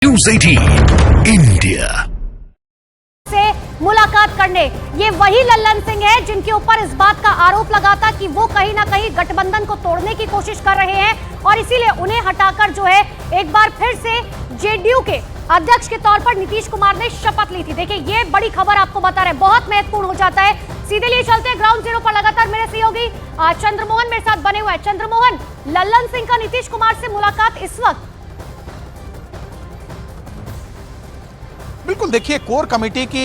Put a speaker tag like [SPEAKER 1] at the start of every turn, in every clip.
[SPEAKER 1] News 18 India
[SPEAKER 2] से मुलाकात करने। ये वही लल्लन सिंह है जिनके ऊपर इस बात का आरोप लगा था कि वो कहीं ना कहीं गठबंधन को तोड़ने की कोशिश कर रहे हैं और इसीलिए उन्हें हटाकर जो है एक बार फिर से जेडीयू के अध्यक्ष के तौर पर नीतीश कुमार ने शपथ ली थी। देखिए ये बड़ी खबर आपको बता रहे हैं, बहुत महत्वपूर्ण हो जाता है। सीधे लिए चलते हैं ग्राउंड जीरो पर। लगातार मेरे सहयोगी चंद्रमोहन मेरे साथ बने हुए हैं। चंद्रमोहन, लल्लन सिंह का नीतीश कुमार से मुलाकात इस वक्त।
[SPEAKER 3] बिल्कुल, देखिए कोर कमेटी की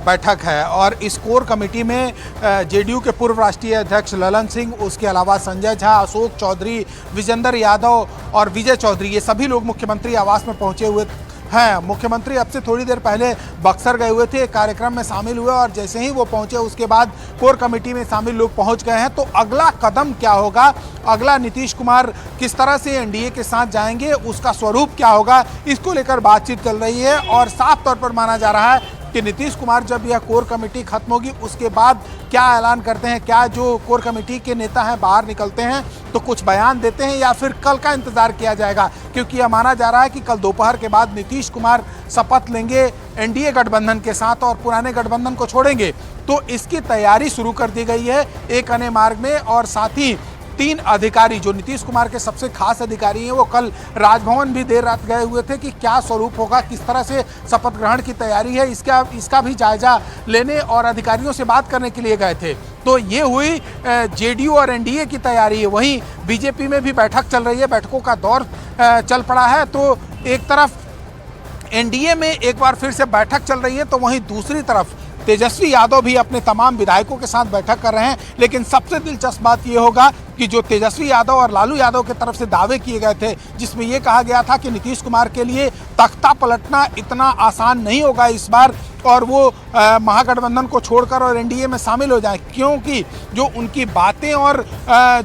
[SPEAKER 3] बैठक है और इस कोर कमेटी में जेडीयू के पूर्व राष्ट्रीय अध्यक्ष लल्लन सिंह, उसके अलावा संजय झा, अशोक चौधरी, विजेंद्र यादव और विजय चौधरी, ये सभी लोग मुख्यमंत्री आवास में पहुंचे हुए हैं। मुख्यमंत्री अब से थोड़ी देर पहले बक्सर गए हुए थे, एक कार्यक्रम में शामिल हुए और जैसे ही वो पहुंचे उसके बाद कोर कमेटी में शामिल लोग पहुंच गए हैं। तो अगला कदम क्या होगा, अगला नीतीश कुमार किस तरह से एनडीए के साथ जाएंगे, उसका स्वरूप क्या होगा, इसको लेकर बातचीत चल रही है। और साफ तौर पर माना जा रहा है कि नीतीश कुमार जब यह कोर कमेटी खत्म होगी उसके बाद क्या ऐलान करते हैं, क्या जो कोर कमेटी के नेता हैं बाहर निकलते हैं तो कुछ बयान देते हैं या फिर कल का इंतजार किया जाएगा, क्योंकि यह माना जा रहा है कि कल दोपहर के बाद नीतीश कुमार शपथ लेंगे एनडीए गठबंधन के साथ और पुराने गठबंधन को छोड़ेंगे। तो इसकी तैयारी शुरू कर दी गई है एक अन्य मार्ग में। और साथ ही 3 अधिकारी जो नीतीश कुमार के सबसे खास अधिकारी हैं वो कल राजभवन भी देर रात गए हुए थे कि क्या स्वरूप होगा, किस तरह से शपथ ग्रहण की तैयारी है, इसका भी जायजा लेने और अधिकारियों से बात करने के लिए गए थे। तो ये हुई जेडीयू और एनडीए की तैयारी है। वहीं बीजेपी में भी बैठक चल रही है, बैठकों का दौर चल पड़ा है। तो एक तरफ एनडीए में एक बार फिर से बैठक चल रही है तो वहीं दूसरी तरफ तेजस्वी यादव भी अपने तमाम विधायकों के साथ बैठक कर रहे हैं। लेकिन सबसे दिलचस्प बात यह होगा कि जो तेजस्वी यादव और लालू यादव की तरफ से दावे किए गए थे जिसमें यह कहा गया था कि नीतीश कुमार के लिए तख्ता पलटना इतना आसान नहीं होगा इस बार और वो महागठबंधन को छोड़कर और एनडीए में शामिल हो जाए, क्योंकि जो उनकी बातें और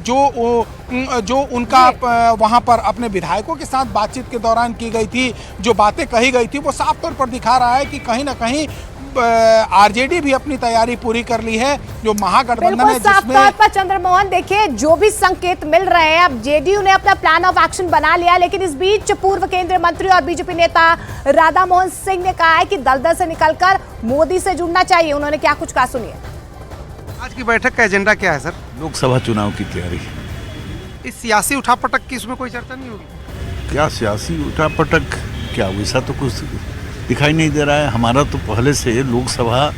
[SPEAKER 3] जो उनका वहां पर अपने विधायकों के साथ बातचीत के दौरान की गई थी, जो बातें कही गई थी, वो साफ तौर पर दिखा रहा है कि कहीं ना कहीं आरजेडी भी अपनी तैयारी पूरी कर ली है। जो महागठबंधन है
[SPEAKER 2] साफ तौर पर चंद्रमोहन, देखिए जो भी संकेत मिल रहे हैं, अब जेडीयू ने अपना प्लान ऑफ एक्शन बना लिया, लेकिन इस बीच पूर्व केंद्रीय मंत्री और बीजेपी नेता राधा मोहन सिंह ने कहा है कि दलदल से निकलकर मोदी से जुड़ना चाहिए। उन्होंने क्या कुछ कहा, सुनिए।
[SPEAKER 4] आज की बैठक का एजेंडा क्या है सर?
[SPEAKER 5] लोकसभा चुनाव की तैयारी।
[SPEAKER 4] इस सियासी उठापटक की इसमें कोई चर्चा नहीं होगी?
[SPEAKER 5] क्या सियासी उठापटक, क्या वैसा तो कुछ दिखाई नहीं दे रहा है। हमारा तो पहले से लोकसभा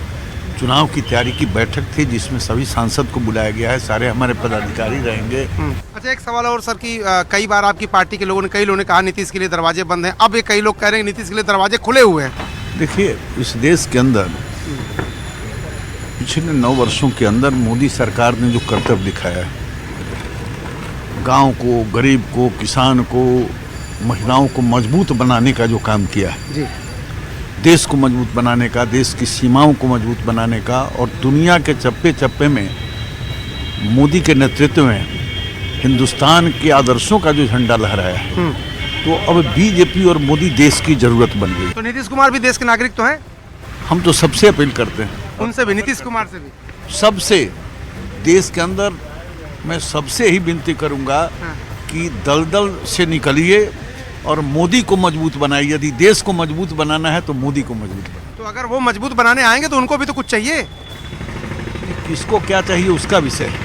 [SPEAKER 5] चुनाव की तैयारी की बैठक थी जिसमें सभी सांसद को बुलाया गया है, सारे हमारे पदाधिकारी रहेंगे।
[SPEAKER 4] अच्छा, एक सवाल और सर कि कई बार आपकी पार्टी के लोगों ने, कई लोगों ने कहा नीतीश के लिए दरवाजे बंद हैं, अब ये कई लोग कह रहे हैं नीतीश के लिए दरवाजे खुले हुए हैं।
[SPEAKER 5] देखिए, इस देश के अंदर पिछले 9 वर्षों के अंदर मोदी सरकार ने जो कर्तव्य दिखाया है, गाँव को, गरीब को, किसान को, महिलाओं को मजबूत बनाने का जो काम किया है जी, देश को मजबूत बनाने का, देश की सीमाओं को मजबूत बनाने का, और दुनिया के चप्पे चप्पे में मोदी के नेतृत्व में हिंदुस्तान के आदर्शों का जो झंडा लहराया है, तो अब बीजेपी और मोदी देश की जरूरत बन गई।
[SPEAKER 4] तो नीतीश कुमार भी देश के नागरिक तो हैं?
[SPEAKER 5] हम तो सबसे अपील करते हैं,
[SPEAKER 4] उनसे भी, नीतीश कुमार से भी,
[SPEAKER 5] सबसे। देश के अंदर मैं सबसे ही विनती करूंगा कि दलदल से निकलिए और मोदी को मजबूत बनाइए। यदि देश को मजबूत बनाना है तो मोदी को मजबूत बनाइए।
[SPEAKER 4] तो अगर वो मजबूत बनाने आएंगे तो उनको भी तो कुछ चाहिए।
[SPEAKER 5] किसको क्या चाहिए उसका विषय है,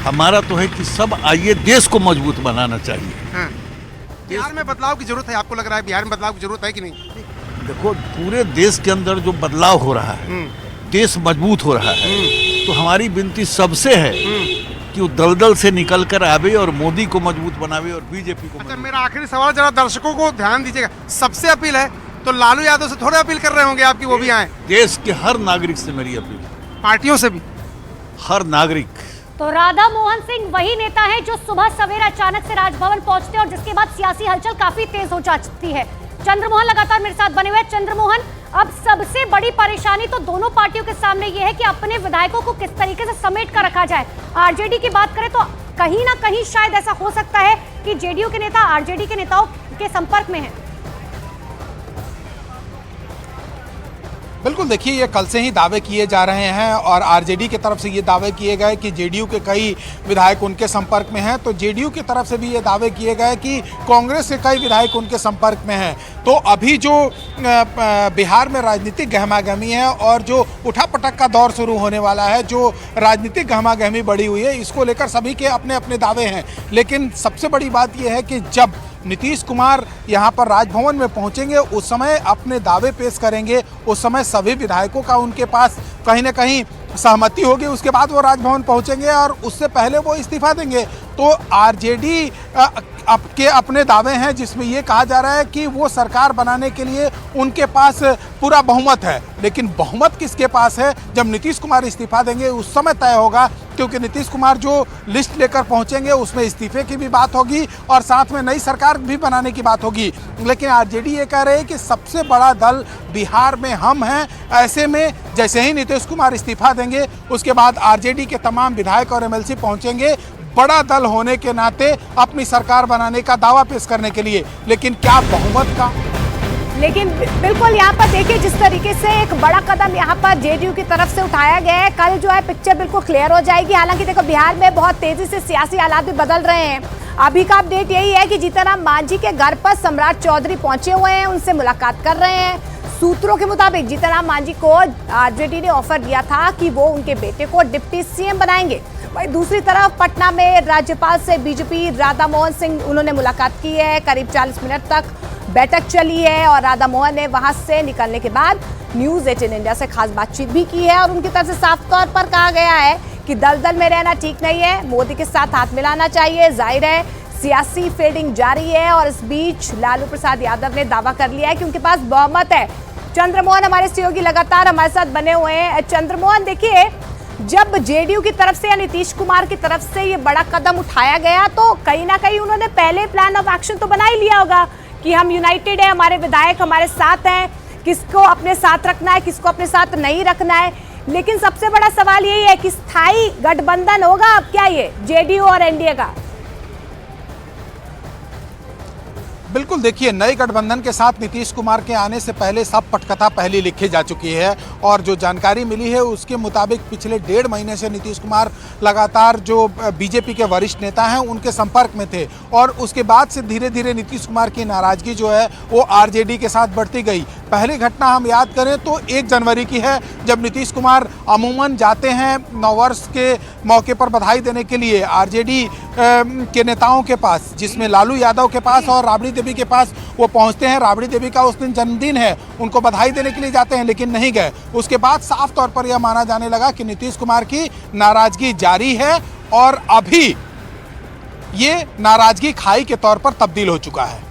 [SPEAKER 5] हमारा तो है कि सब आइए, देश को मजबूत बनाना चाहिए।
[SPEAKER 4] बिहार में बदलाव की जरूरत है, आपको लग रहा है बिहार में बदलाव की जरूरत है कि नहीं?
[SPEAKER 5] देखो, पूरे देश के अंदर जो बदलाव हो रहा है, देश मजबूत हो रहा है, तो हमारी विनती सबसे है कि वो दलदल से निकल कर आवे और मोदी को मजबूत बनावे और बीजेपी को।
[SPEAKER 4] अच्छा, मेरा आखिरी सवाल, जरा दर्शकों को ध्यान दीजिएगा, सबसे अपील है तो लालू यादव से थोड़े अपील कर रहे होंगे आपकी, वो भी आए।
[SPEAKER 5] देश के हर नागरिक से मेरी अपील,
[SPEAKER 4] पार्टियों से भी,
[SPEAKER 5] हर नागरिक।
[SPEAKER 2] तो राधा मोहन सिंह वही नेता है जो सुबह सवेरे अचानक से राजभवन पहुंचते और जिसके बाद सियासी हलचल काफी तेज हो जाती है। चंद्रमोहन लगातार मेरे साथ बने हुए। चंद्रमोहन, अब सबसे बड़ी परेशानी तो दोनों पार्टियों के सामने यह है कि अपने विधायकों को किस तरीके से समेट कर रखा जाए। आरजेडी की बात करें तो कहीं ना कहीं शायद ऐसा हो सकता है कि जेडीयू के नेता आरजेडी के नेताओं के संपर्क में हैं।
[SPEAKER 3] बिल्कुल, देखिए ये कल से ही दावे किए जा रहे हैं और आरजेडी की तरफ से ये दावे किए गए कि जेडीयू के कई विधायक उनके संपर्क में हैं, तो जेडीयू की तरफ से भी ये दावे किए गए कि कांग्रेस के कई विधायक उनके संपर्क में हैं। तो अभी जो बिहार में राजनीतिक गहमागहमी है और जो उठापटक का दौर शुरू होने वाला है, जो राजनीतिक गहमागहमी बढ़ी हुई है, इसको लेकर सभी के अपने अपने दावे हैं। लेकिन सबसे बड़ी बात यह है कि जब नीतीश कुमार यहाँ पर राजभवन में पहुँचेंगे, उस समय अपने दावे पेश करेंगे, उस समय सभी विधायकों का उनके पास कहीं ना कहीं सहमति होगी, उसके बाद वो राजभवन पहुँचेंगे और उससे पहले वो इस्तीफा देंगे। तो आरजेडी के अपने दावे हैं जिसमें ये कहा जा रहा है कि वो सरकार बनाने के लिए उनके पास पूरा बहुमत है, लेकिन बहुमत किसके पास है जब नीतीश कुमार इस्तीफा देंगे उस समय तय होगा, क्योंकि नीतीश कुमार जो लिस्ट लेकर पहुंचेंगे उसमें इस्तीफे की भी बात होगी और साथ में नई सरकार भी बनाने की बात होगी। लेकिन आरजेडी ये कह रहे हैं कि सबसे बड़ा दल बिहार में हम हैं, ऐसे में जैसे ही नीतीश कुमार इस्तीफा देंगे उसके बाद आरजेडी के तमाम विधायक और एमएलसी पहुंचेंगे बड़ा दल होने के नाते अपनी सरकार बनाने का दावा पेश करने के लिए। लेकिन क्या बहुमत का?
[SPEAKER 2] लेकिन बिल्कुल यहाँ पर देखिए जिस तरीके से एक बड़ा कदम यहाँ पर जेडीयू की तरफ से उठाया गया है, कल जो है पिक्चर बिल्कुल क्लियर हो जाएगी। हालांकि देखो बिहार में बहुत तेजी से सियासी हालात भी बदल रहे हैं। अभी का अपडेट यही है कि जीतनराम मांझी के घर पर सम्राट चौधरी पहुंचे हुए हैं, उनसे मुलाकात कर रहे हैं। सूत्रों के मुताबिक जीतनराम मांझी को आरजेडी ने ऑफर दिया था कि वो उनके बेटे को डिप्टी सीएम बनाएंगे। वहीं दूसरी तरफ पटना में राज्यपाल से बीजेपी राधा मोहन सिंह उन्होंने मुलाकात की है, करीब 40 मिनट तक बैठक चली है और राधा मोहन ने वहां से निकलने के बाद न्यूज 18 इंडिया से खास बातचीत भी की है और उनकी तरफ से साफ तौर पर कहा गया है कि दलदल में रहना ठीक नहीं है, मोदी के साथ हाथ मिलाना चाहिए। जाहिर है सियासी फील्डिंग जारी है और इस बीच लालू प्रसाद यादव ने दावा कर लिया है कि उनके पास बहुमत है। चंद्रमोहन हमारे सहयोगी लगातार हमारे साथ बने हुए हैं। चंद्रमोहन, देखिए जब जेडीयू की तरफ से या नीतीश कुमार की तरफ से ये बड़ा कदम उठाया गया तो कहीं ना कहीं उन्होंने पहले प्लान ऑफ एक्शन तो बना ही लिया होगा कि हम यूनाइटेड है, हमारे विधायक हमारे साथ हैं, किसको अपने साथ रखना है, किसको अपने साथ नहीं रखना है। लेकिन सबसे बड़ा सवाल यही है कि स्थायी गठबंधन होगा अब क्या ये जेडीयू और एनडीए का?
[SPEAKER 3] बिल्कुल, देखिए नए गठबंधन के साथ नीतीश कुमार के आने से पहले सब पटकथा पहले लिखी जा चुकी है और जो जानकारी मिली है उसके मुताबिक पिछले 1.5 महीने से नीतीश कुमार लगातार जो बीजेपी के वरिष्ठ नेता हैं उनके संपर्क में थे और उसके बाद से धीरे धीरे नीतीश कुमार की नाराजगी जो है वो आरजेडी के साथ बढ़ती गई। पहली घटना हम याद करें तो 1 जनवरी की है, जब नीतीश कुमार अमूमन जाते हैं नववर्ष के मौके पर बधाई देने के लिए आरजेडी के नेताओं के पास, जिसमें लालू यादव के पास और राबड़ी देवी के पास वो पहुंचते हैं। राबड़ी देवी का उस दिन जन्मदिन है, उनको बधाई देने के लिए जाते हैं लेकिन नहीं गए। उसके बाद साफ तौर पर यह माना जाने लगा कि नीतीश कुमार की नाराजगी जारी है और अभी ये नाराजगी खाई के तौर पर तब्दील हो चुका है।